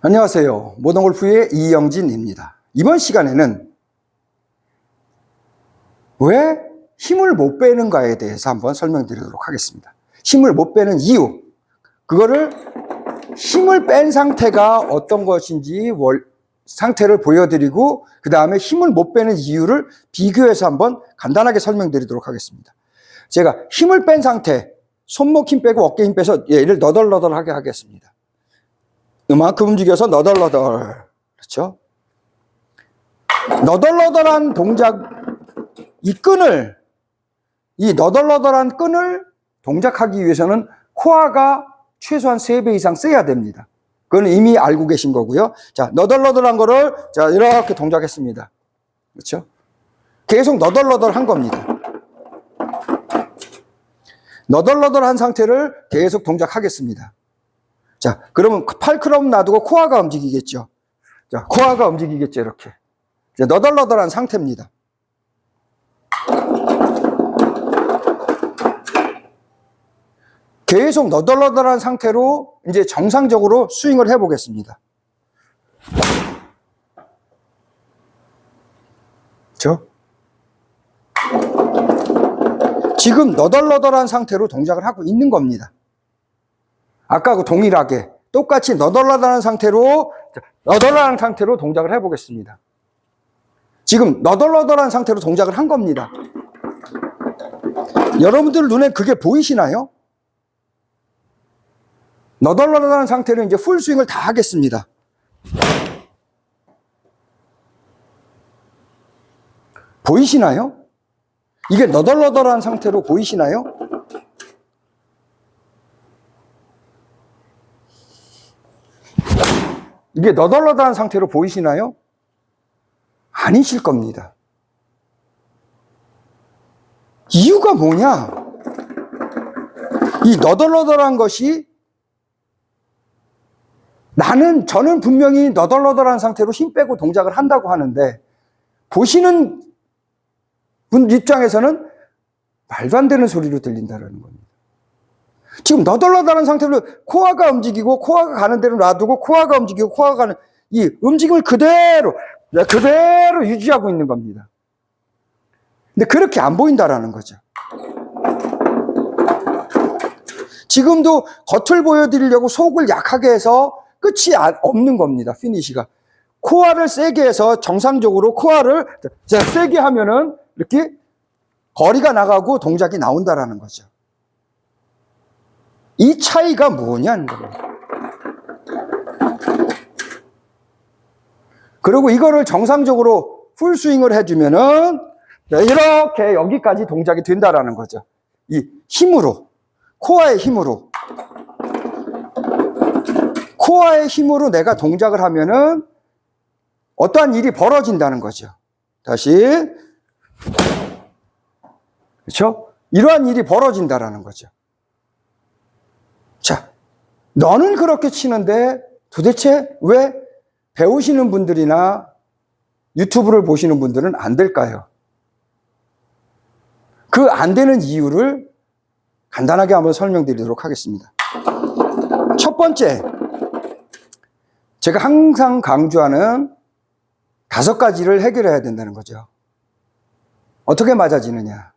안녕하세요. 모던골프의 이영진입니다. 이번 시간에는 왜 힘을 못 빼는가에 대해서 한번 설명드리도록 하겠습니다. 힘을 못 빼는 이유, 그거를 힘을 뺀 상태가 어떤 것인지 상태를 보여드리고 그 다음에 힘을 못 빼는 이유를 비교해서 한번 간단하게 설명드리도록 하겠습니다. 제가 힘을 뺀 상태, 손목 힘 빼고 어깨 힘 빼서 얘를 너덜너덜하게 하겠습니다. 이만큼 움직여서 너덜너덜, 그렇죠? 너덜너덜한 동작, 이 너덜너덜한 끈을 동작하기 위해서는 코어가 최소한 3배 이상 세야 됩니다. 그건 이미 알고 계신 거고요. 자, 너덜너덜한 거를 자, 이렇게 동작했습니다. 그렇죠? 계속 너덜너덜한 겁니다. 너덜너덜한 상태를 계속 동작하겠습니다. 자, 그러면 팔크럼 놔두고 코어가 움직이겠죠. 자, 코어가 움직이겠죠, 이렇게. 이제 너덜너덜한 상태입니다. 계속 너덜너덜한 상태로 이제 정상적으로 스윙을 해보겠습니다. 그렇죠? 지금 너덜너덜한 상태로 동작을 하고 있는 겁니다. 아까 동일하게 똑같이 너덜너덜한 상태로 동작을 해보겠습니다. 지금 너덜너덜한 상태로 동작을 한 겁니다. 여러분들 눈에 그게 보이시나요? 너덜너덜한 상태로 이제 풀스윙을 다 하겠습니다. 보이시나요? 이게 너덜너덜한 상태로 보이시나요? 이게 너덜너덜한 상태로 보이시나요? 아니실 겁니다. 이유가 뭐냐? 이 너덜너덜한 것이 저는 분명히 너덜너덜한 상태로 힘 빼고 동작을 한다고 하는데 보시는 분 입장에서는 말도 안 되는 소리로 들린다는 겁니다. 지금 너덜너덜한 상태로 코어가 움직이고 코어가 가는 대로 놔두고 코어가 움직이고 코어가 가는 이 움직임을 그대로 유지하고 있는 겁니다. 근데 그렇게 안 보인다라는 거죠. 지금도 겉을 보여드리려고 속을 약하게 해서 끝이 없는 겁니다. 피니시가. 코어를 세게 해서 정상적으로 코어를 세게 하면은 이렇게 거리가 나가고 동작이 나온다라는 거죠. 이 차이가 뭐냐는 거예요. 그리고 이거를 정상적으로 풀스윙을 해주면은 이렇게 여기까지 동작이 된다라는 거죠. 이 힘으로, 코어의 힘으로 내가 동작을 하면은 어떠한 일이 벌어진다는 거죠. 다시. 그렇죠? 이러한 일이 벌어진다라는 거죠. 자, 너는 그렇게 치는데 도대체 왜 배우시는 분들이나 유튜브를 보시는 분들은 안 될까요? 그 안 되는 이유를 간단하게 한번 설명드리도록 하겠습니다. 첫 번째, 제가 항상 강조하는 5가지를 해결해야 된다는 거죠. 어떻게 맞아지느냐?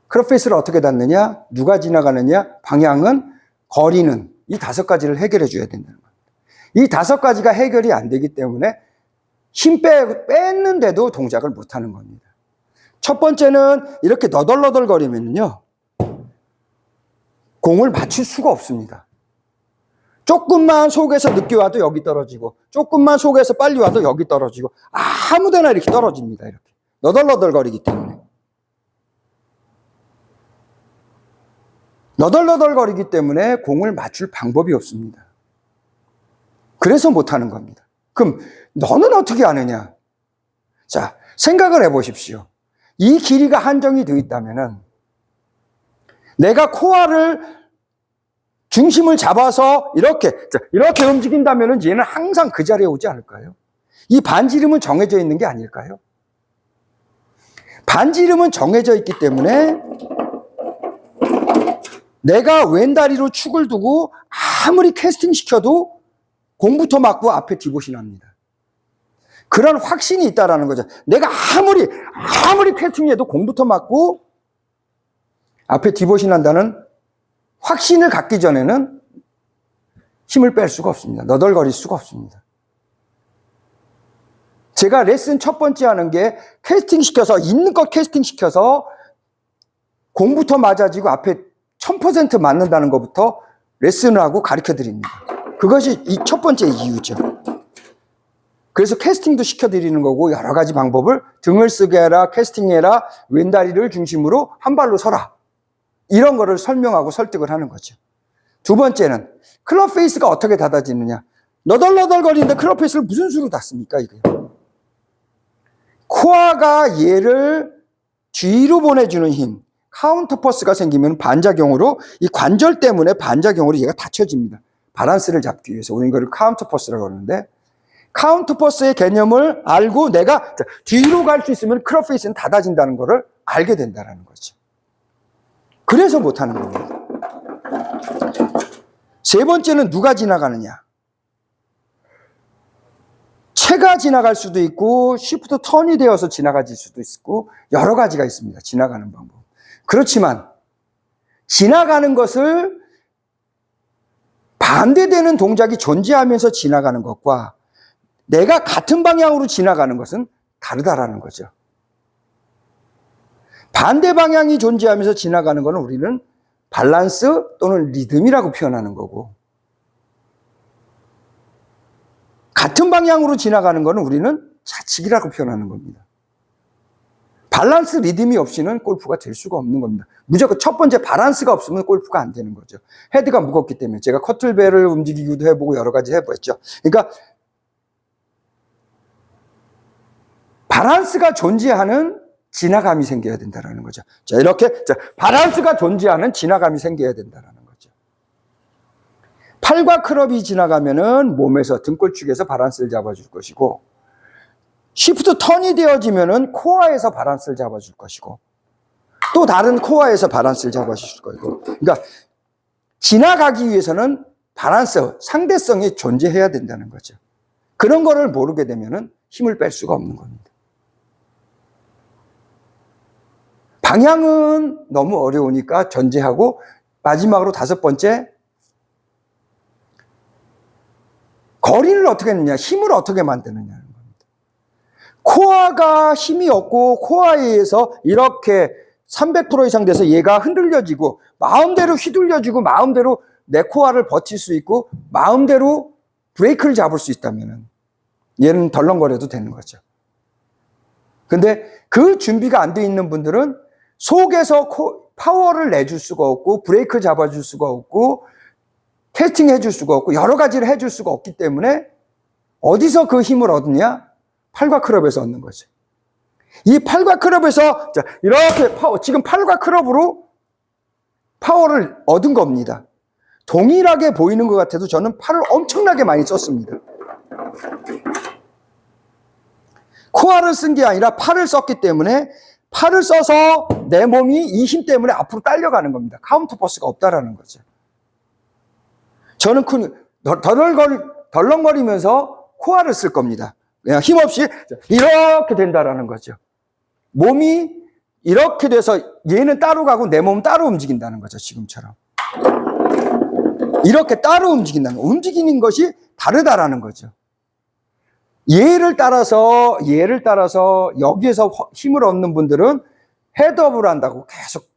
크롭페이스를 어떻게 닿느냐? 누가 지나가느냐? 방향은? 거리는? 이 5가지를 해결해 줘야 된다는 겁니다. 이 5가지가 해결이 안 되기 때문에 힘 뺐는데도 동작을 못 하는 겁니다. 첫 번째는 이렇게 너덜너덜거리면요, 공을 맞출 수가 없습니다. 조금만 속에서 늦게 와도 여기 떨어지고, 조금만 속에서 빨리 와도 여기 떨어지고, 아무데나 이렇게 떨어집니다. 이렇게 너덜너덜거리기 때문에. 너덜너덜거리기 때문에 공을 맞출 방법이 없습니다. 그래서 못하는 겁니다. 그럼 너는 어떻게 하느냐? 자, 생각을 해보십시오. 이 길이가 한정이 되어 있다면은 내가 코어를 중심을 잡아서 이렇게 움직인다면은 얘는 항상 그 자리에 오지 않을까요? 이 반지름은 정해져 있는 게 아닐까요? 반지름은 정해져 있기 때문에 내가 왼다리로 축을 두고 아무리 캐스팅 시켜도 공부터 맞고 앞에 디보션합니다. 그런 확신이 있다라는 거죠. 내가 아무리 캐스팅해도 공부터 맞고 앞에 디보션한다는 확신을 갖기 전에는 힘을 뺄 수가 없습니다. 너덜거릴 수가 없습니다. 제가 레슨 첫 번째 하는 게 캐스팅시켜서 있는 것 캐스팅시켜서 공부터 맞아지고 앞에 1000% 맞는다는 것부터 레슨을 하고 가르쳐드립니다. 그것이 이 첫 번째 이유죠. 그래서 캐스팅도 시켜드리는 거고 여러 가지 방법을 등을 쓰게 해라, 캐스팅해라, 왼다리를 중심으로 한 발로 서라. 이런 거를 설명하고 설득을 하는 거죠. 두 번째는 클럽 페이스가 어떻게 닫아지느냐. 너덜너덜거리는데 클럽 페이스를 무슨 수로 닫습니까? 이게. 코어가 얘를 뒤로 보내주는 힘, 카운터 포스가 생기면 반작용으로 이 관절 때문에 반작용으로 얘가 닫혀집니다. 바란스를 잡기 위해서 우리는 이걸 카운터 포스라고 그러는데 카운터 포스의 개념을 알고 내가 뒤로 갈 수 있으면 클럽 페이스는 닫아진다는 것을 알게 된다는 거죠. 그래서 못하는 겁니다. 세 번째는 누가 지나가느냐. 체가 지나갈 수도 있고 시프트 턴이 되어서 지나가질 수도 있고 여러 가지가 있습니다. 지나가는 방법. 그렇지만 지나가는 것을 반대되는 동작이 존재하면서 지나가는 것과 내가 같은 방향으로 지나가는 것은 다르다라는 거죠. 반대 방향이 존재하면서 지나가는 것은 우리는 밸런스 또는 리듬이라고 표현하는 거고 같은 방향으로 지나가는 것은 우리는 좌측이라고 표현하는 겁니다. 밸런스 리듬이 없이는 골프가 될 수가 없는 겁니다. 무조건 첫 번째 밸런스가 없으면 골프가 안 되는 거죠. 헤드가 무겁기 때문에 제가 커틀벨을 움직이기도 해보고 여러 가지 해보았죠. 그러니까 밸런스가 존재하는 지나감이 생겨야 된다는 거죠. 자, 이렇게 밸런스가 존재하는 지나감이 생겨야 된다는 거죠. 팔과 클럽이 지나가면은 몸에서 등골축에서 밸런스를 잡아줄 것이고 시프트 턴이 되어지면은 코어에서 밸런스를 잡아줄 것이고 또 다른 코어에서 밸런스를 잡아줄 거고 그러니까 지나가기 위해서는 밸런스, 상대성이 존재해야 된다는 거죠. 그런 거를 모르게 되면은 힘을 뺄 수가 없는 겁니다. 방향은 너무 어려우니까 전제하고 마지막으로 다섯 번째 거리를 어떻게 했느냐, 힘을 어떻게 만드느냐는 겁니다. 코어가 힘이 없고 코어에 의해서 이렇게 300% 이상 돼서 얘가 흔들려지고 마음대로 휘둘려지고 마음대로 내 코어를 버틸 수 있고 마음대로 브레이크를 잡을 수 있다면 얘는 덜렁거려도 되는 거죠. 근데 그 준비가 안 돼 있는 분들은 속에서 파워를 내줄 수가 없고 브레이크 잡아줄 수가 없고 캐스팅 해줄 수가 없고 여러 가지를 해줄 수가 없기 때문에 어디서 그 힘을 얻느냐? 팔과 클럽에서 얻는 거죠. 이 팔과 클럽에서 이렇게 지금 팔과 클럽으로 파워를 얻은 겁니다. 동일하게 보이는 것 같아도 저는 팔을 엄청나게 많이 썼습니다. 코어를 쓴 게 아니라 팔을 썼기 때문에 팔을 써서 내 몸이 이 힘 때문에 앞으로 딸려가는 겁니다. 카운터 포스가 없다라는 거죠. 저는 덜렁거리면서 코어를 쓸 겁니다. 그냥 힘없이 이렇게 된다라는 거죠. 몸이 이렇게 돼서 얘는 따로 가고 내 몸은 따로 움직인다는 거죠. 지금처럼. 이렇게 따로 움직인다는 거. 움직이는 것이 다르다라는 거죠. 얘를 따라서 여기에서 힘을 얻는 분들은 헤드업을 한다고 계속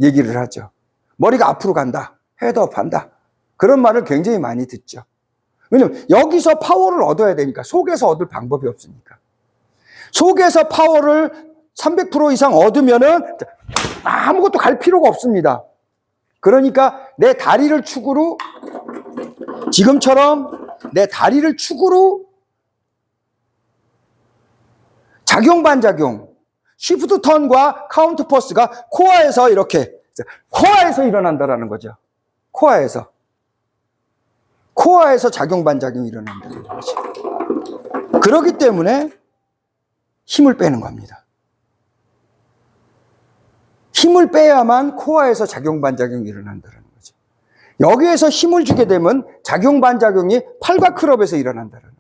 얘기를 하죠. 머리가 앞으로 간다. 헤드업 한다. 그런 말을 굉장히 많이 듣죠. 왜냐면 여기서 파워를 얻어야 되니까 속에서 얻을 방법이 없으니까. 속에서 파워를 300% 이상 얻으면은 아무것도 갈 필요가 없습니다. 그러니까 내 다리를 축으로 지금처럼 내 다리를 축으로 작용 반작용 시프트 턴과 카운트 포스가 코어에서 이렇게 코어에서 일어난다라는 거죠. 코어에서 작용 반작용이 일어난다는 거죠. 그렇기 때문에 힘을 빼는 겁니다. 힘을 빼야만 코어에서 작용 반작용이 일어난다는 거죠. 여기에서 힘을 주게 되면 작용 반작용이 팔과 클럽에서 일어난다는 거예요.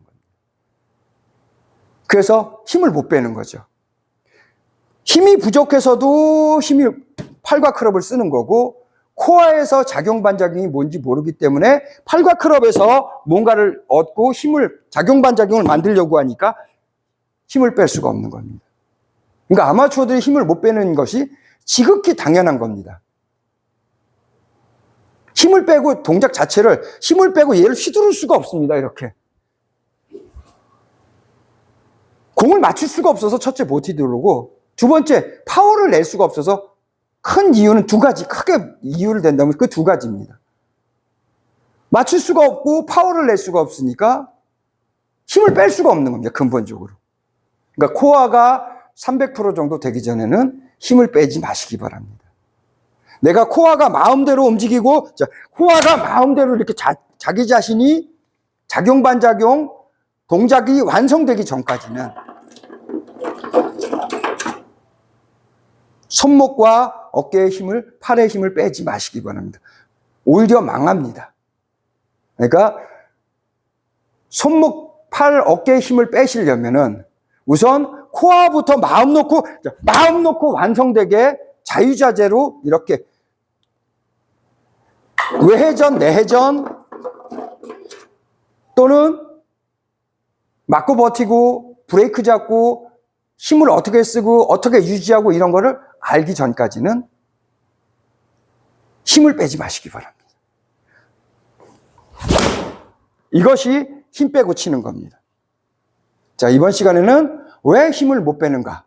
그래서 힘을 못 빼는 거죠. 힘이 부족해서도 팔과 클럽을 쓰는 거고, 코어에서 작용 반작용이 뭔지 모르기 때문에 팔과 클럽에서 뭔가를 얻고 작용 반작용을 만들려고 하니까 힘을 뺄 수가 없는 겁니다. 그러니까 아마추어들이 힘을 못 빼는 것이 지극히 당연한 겁니다. 힘을 빼고 동작 자체를 힘을 빼고 얘를 휘두를 수가 없습니다. 이렇게 공을 맞출 수가 없어서 첫째 못 휘두르고, 두 번째 파워를 낼 수가 없어서 큰 이유는 두 가지, 크게 이유를 댄다면 그 두 가지입니다. 맞출 수가 없고 파워를 낼 수가 없으니까 힘을 뺄 수가 없는 겁니다. 근본적으로. 그러니까 코어가 300% 정도 되기 전에는 힘을 빼지 마시기 바랍니다. 내가 코어가 마음대로 움직이고, 코어가 마음대로 이렇게 자기 자신이 작용 반작용 동작이 완성되기 전까지는 손목과 어깨의 힘을, 팔의 힘을 빼지 마시기 바랍니다. 오히려 망합니다. 그러니까 손목, 팔, 어깨의 힘을 빼시려면은 우선 코어부터 마음 놓고 완성되게 자유자재로 이렇게 외회전, 내회전 또는 맞고 버티고 브레이크 잡고 힘을 어떻게 쓰고 어떻게 유지하고 이런 거를 알기 전까지는 힘을 빼지 마시기 바랍니다. 이것이 힘 빼고 치는 겁니다. 자, 이번 시간에는 왜 힘을 못 빼는가?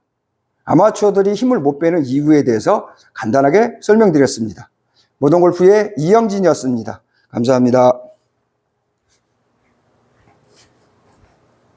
아마추어들이 힘을 못 빼는 이유에 대해서 간단하게 설명드렸습니다. 모던골프의 이영진이었습니다. 감사합니다.